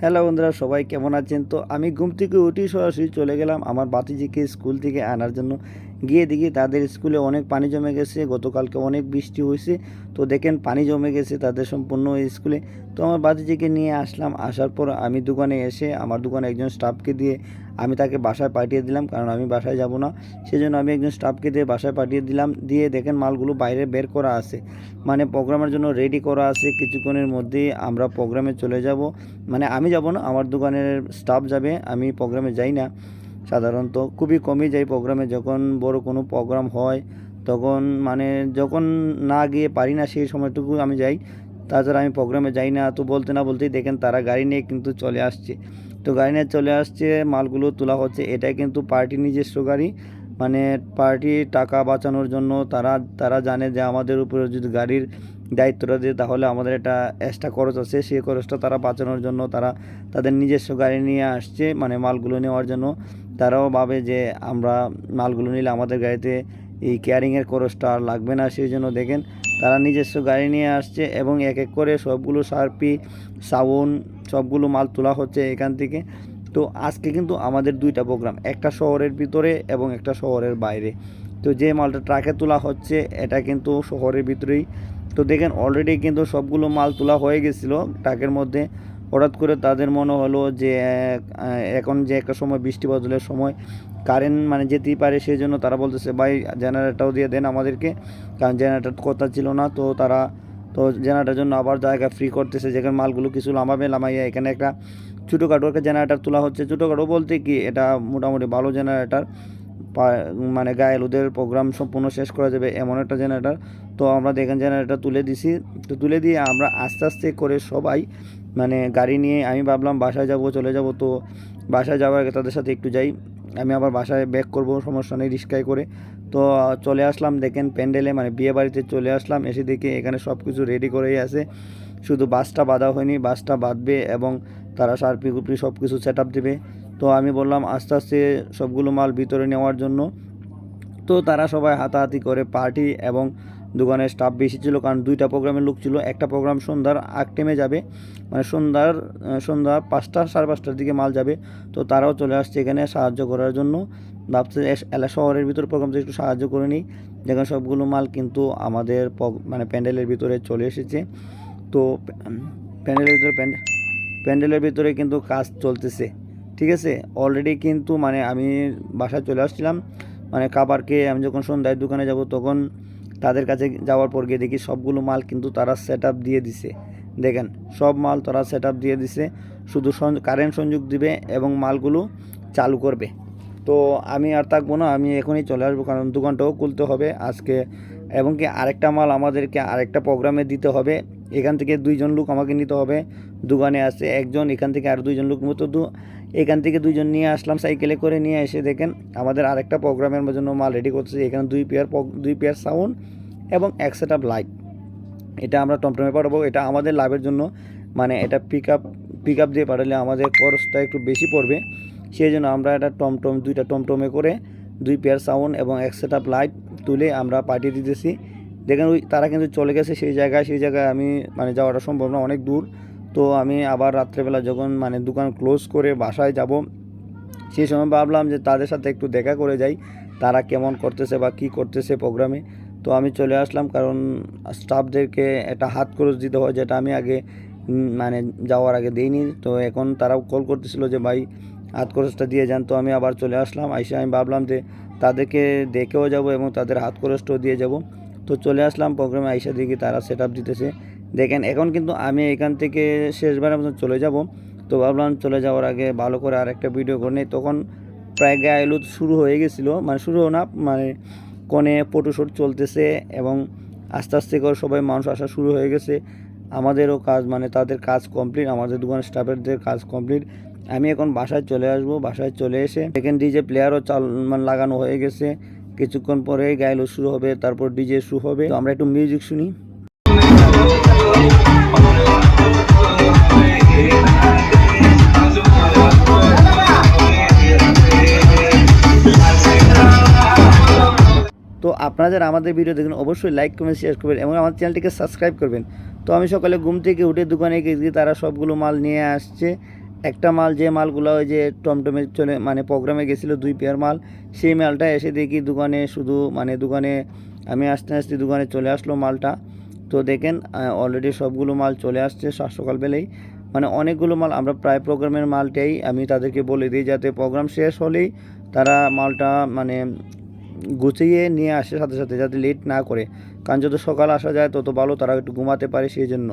Hello বন্ধুরা, সবাই কেমন আছেন? তো আমি ঘুম থেকে উঠেই সরাসরি চলে গেলাম আমার ভাতিজিকে স্কুল থেকে আনার জন্য। গিয়ে দেখি তাদের স্কুলে অনেক পানি জমে গেছে। গতকালকে অনেক বৃষ্টি হয়েছে, তো দেখেন পানি জমে গেছে তাদের সম্পূর্ণ স্কুলে। তো আমার ভাতিজিকে নিয়ে আসলাম। আসার পর আমি দোকানে এসে আমার দোকানে একজন স্টাফকে দিয়ে আমি তাকে বাসায় পাঠিয়ে দিলাম, কারণ আমি বাসায় যাব না। সেজন্য আমি একজন স্টাফকে দিয়ে বাসায় পাঠিয়ে দিলাম। দিয়ে দেখেন মালগুলো বাইরে বের করা আছে, মানে প্রোগ্রামের জন্য রেডি করা আছে। কিছুক্ষণের মধ্যেই আমরা প্রোগ্রামে চলে যাব। মানে আমি যাব না, আমার দোকানের স্টাফ যাবে। আমি প্রোগ্রামে যাই না সাধারণত, খুবই কমই যাই প্রোগ্রামে। যখন বড় কোনো প্রোগ্রাম হয় তখন, মানে যখন না গিয়ে পারি না সেই সময়টুকু আমি যাই, তাছাড়া আমি প্রোগ্রামে যাই না। তো বলতে না বলতেই দেখেন তারা গাড়ি নিয়ে কিন্তু চলে আসছে। তো গাড়ি নিয়ে চলে আসছে, মালগুলো তোলা হচ্ছে। এটাই কিন্তু পার্টি নিজস্ব গাড়ি, মানে পার্টি টাকা বাঁচানোর জন্য তারা তারা জানে যে আমাদের উপরে যদি গাড়ির দায়িত্বটা দিয়ে তাহলে আমাদের একটা এক্সট্রা খরচ আছে, সেই খরচটা তারা বাঁচানোর জন্য তারা তাদের নিজস্ব গাড়ি নিয়ে আসছে, মানে মালগুলো নেওয়ার জন্য। তারাও ভাবে যে আমরা মালগুলো নিলে আমাদের গাড়িতে এই কেয়ারিংয়ের খরচটা আর লাগবে না, সেই জন্য দেখেন তারা নিজস্ব গাড়ি নিয়ে আসছে এবং এক এক করে সবগুলো সার্পি, সাউন্ড, সবগুলো মাল তোলা হচ্ছে এখান থেকে। তো আজকে কিন্তু আমাদের দুইটা প্রোগ্রাম, একটা শহরের ভিতরে এবং একটা শহরের বাইরে। তো যে মালটা ট্রাকে তোলা হচ্ছে এটা কিন্তু শহরের ভিতরেই। তো দেখেন অলরেডি কিন্তু সবগুলো মাল তোলা হয়ে গেছিলো ট্রাকের মধ্যে। হঠাৎ করে তাদের মনে হলো যে এখন যে একটা সময় বৃষ্টি বদলের সময় কারেন্ট মানে যেতেই পারে, সেই জন্য তারা বলতেছে ভাই জেনারেটরও দিয়ে দেন আমাদেরকে, কারণ জেনারেটর কথা ছিল না। তো তারা তো জেনারেটার জন্য আবার জায়গা ফ্রি করতেছে, যেখানে মালগুলো কিছু লামাইয়া এখানে একটা ছোটোখাটো একটা জেনারেটার তোলা হচ্ছে। ছোটোখাটো বলতে কি, এটা মোটামুটি ভালো জেনারেটার, মানে গায়ে ওদের প্রোগ্রাম সম্পূর্ণ শেষ করা যাবে এমন একটা জেনারেটার। তো আমরা দেখেন জেনারেটার তুলে দিছি। তো তুলে দিয়ে আমরা আস্তে আস্তে করে সবাই মানে গাড়ি নিয়ে, আমি ভাবলাম বাসায় যাব, চলে যাব। তো বাসায় যাওয়ার আগে তাদের সাথে একটু যাই, আমি আবার বাসায় ব্যাক করব, সমস্যা নেই, রিস্কায় করে। তো চলে আসলাম দেখেন প্যান্ডেলে, মানে বিয়ে বাড়িতে চলে আসলাম। এসে দেখি এখানে সব কিছু রেডি করেই আছে, শুধু বাসটা বাঁধা হয়নি, বাসটা বাঁধবে এবং তারা সার্পি গুপি সব কিছু সেট আপ দেবে। তো আমি বললাম আস্তে আস্তে সবগুলো মাল ভিতরে নেওয়ার জন্য। তো তারা সবাই হাতাহাতি করে, পার্টি এবং দোকানের স্টাফ বেশি ছিল, কারণ দুইটা প্রোগ্রামের লোক ছিল। একটা প্রোগ্রাম সন্ধ্যার আগ টাইমে যাবে, মানে সন্ধ্যা 5টা 5:30টার দিকে মাল যাবে। তো তারাও চলে আসছে এখানে সাহায্য করার জন্য। ভাবছে শহরের ভিতরে প্রোগ্রামটা একটু সাহায্য করে নিই। যেখানে সবগুলো মাল কিন্তু আমাদের মানে প্যান্ডেলের ভিতরে চলে এসেছে। তো প্যান্ডেলের ভিতরে কিন্তু কাজ চলতেছে, ঠিক আছে। অলরেডি কিন্তু মানে আমি বাসায় চলে আসছিলাম, মানে খাবার খেয়ে আমি যখন সন্ধ্যায় দোকানে যাব তখন তাদের কাছে যাওয়ার পর গিয়ে দেখি সবগুলো মাল কিন্তু তারা সেট আপ দিয়ে দিছে। দেখেন সব মাল তারা সেট আপ দিয়ে দিছে, শুধু কারেন্ট সংযোগ দিবে এবং মালগুলো চালু করবে। তো আমি আর থাকবো না, আমি এখনই চলে আসবো, কারণ দোকানটাও খুলতে হবে আজকে। এবং কি আরেকটা মাল আমাদেরকে আরেকটা প্রোগ্রামে দিতে হবে। এখান থেকে 2জন লোক আমাকে নিতে হবে, দোকানে আছে একজন, এখান থেকে আর 2জন লোক মতো এখান থেকে 2জন নিয়ে আসলাম সাইকেলে করে। নিয়ে এসে দেখেন আমাদের আরেকটা প্রোগ্রামের জন্য মাল রেডি করতেছে। এখানে 2 পেয়ার সাউন্ড এবং এক সেট আপ লাইট, এটা আমরা টমটমে পাঠাবো। এটা আমাদের লাভের জন্য, মানে এটা পিক আপ দিয়ে পাঠালে আমাদের খরচটা একটু বেশি পড়বে, সেই জন্য আমরা এটা দুইটা টমটমে করে 2 পেয়ার সাউন্ড এবং এক সেট আপ লাইট তুলে আমরা পাঠিয়ে দিতেছি। দেখেন তারা কিন্তু চলে গেছে সেই জায়গায় আমি মানে যাওয়াটা সম্ভব না, অনেক দূর। তো আমি আবার রাত্রেবেলা যখন মানে দোকান ক্লোজ করে বাসায় যাব, সেই সময় ভাবলাম যে তাদের সাথে একটু দেখা করে যাই, তারা কেমন করতেছে বা কী করতেছে প্রোগ্রামে। তো আমি চলে আসলাম, কারণ স্টাফদেরকে একটা হাত খরচ দিতে হয়, যেটা আমি আগে মানে যাওয়ার আগে দিইনি। তো এখন তারাও কল করতেছিল যে ভাই হাত খরচটা দিয়ে যান। তো আমি আবার চলে আসলাম। আমি ভাবলাম যে তাদেরকে দেখেও যাব এবং তাদের হাত খরচটাও দিয়ে যাব। তো চলে আসলাম প্রোগ্রামে, আইসা দেখি তারা সেট আপ দিতেছে। দেখেন এখন কিন্তু আমি এখান থেকে শেষবারের মতো চলে যাব। তো ভাবলাম চলে যাওয়ার আগে ভালো করে আর একটা ভিডিও করে নিই। তখন প্রায় গায়ে হলুদ শুরু হয়ে গেছিলো, মানে শুরু না, মানে কোণে ফটোশ্যুট চলতেছে এবং আস্তে আস্তে করে সবাই মানুষ আসা শুরু হয়ে গেছে। আমাদেরও কাজ, মানে তাদের কাজ কমপ্লিট, আমাদের দোকানের স্টাফেরদের কাজ কমপ্লিট। আমি এখন বাসায় চলে আসব। বাসায় চলে এসে দেখেন ডিজে প্লেয়ারও মানে লাগানো হয়ে গেছে। কিছুক্ষণ পরে গায়ে হলুদ শুরু হবে, তারপর ডিজে শুরু হবে। তো আমরা একটু মিউজিক শুনি। তো আপনারা যারা আমাদের ভিডিও দেখুন অবশ্যই লাইক কমেন্ট শেয়ার করবেন এবং আমার চ্যানেলটিকে সাবস্ক্রাইব করবেন। তো আমি সকালে ঘুম থেকে উঠে দোকানে গিয়ে তারা সবগুলো মাল নিয়ে আসছে একটা মাল, যে মালগুলো ওই যে টমটমে চলে মানে প্রোগ্রামে গেছিলো 2 পেয়ার মাল, সেই মালটা এসে দেখি দোকানে শুধু মানে দোকানে আমি আসতে আসতে দোকানে চলে আসলো মালটা। তো দেখেন অলরেডি সবগুলো মাল চলে আসছে সকালবেলাই, মানে অনেকগুলো মাল। আমরা প্রায় প্রোগ্রামের মালটাই আমি তাদেরকে বলে দিই যাতে প্রোগ্রাম শেষ হলেই তারা মালটা মানে গুছিয়ে নিয়ে আসে সাথে সাথে, যাতে লেট না করে, কারণ যত সকাল আসা যায় তত ভালো, তারা একটু ঘুমাতে পারে সেই জন্য।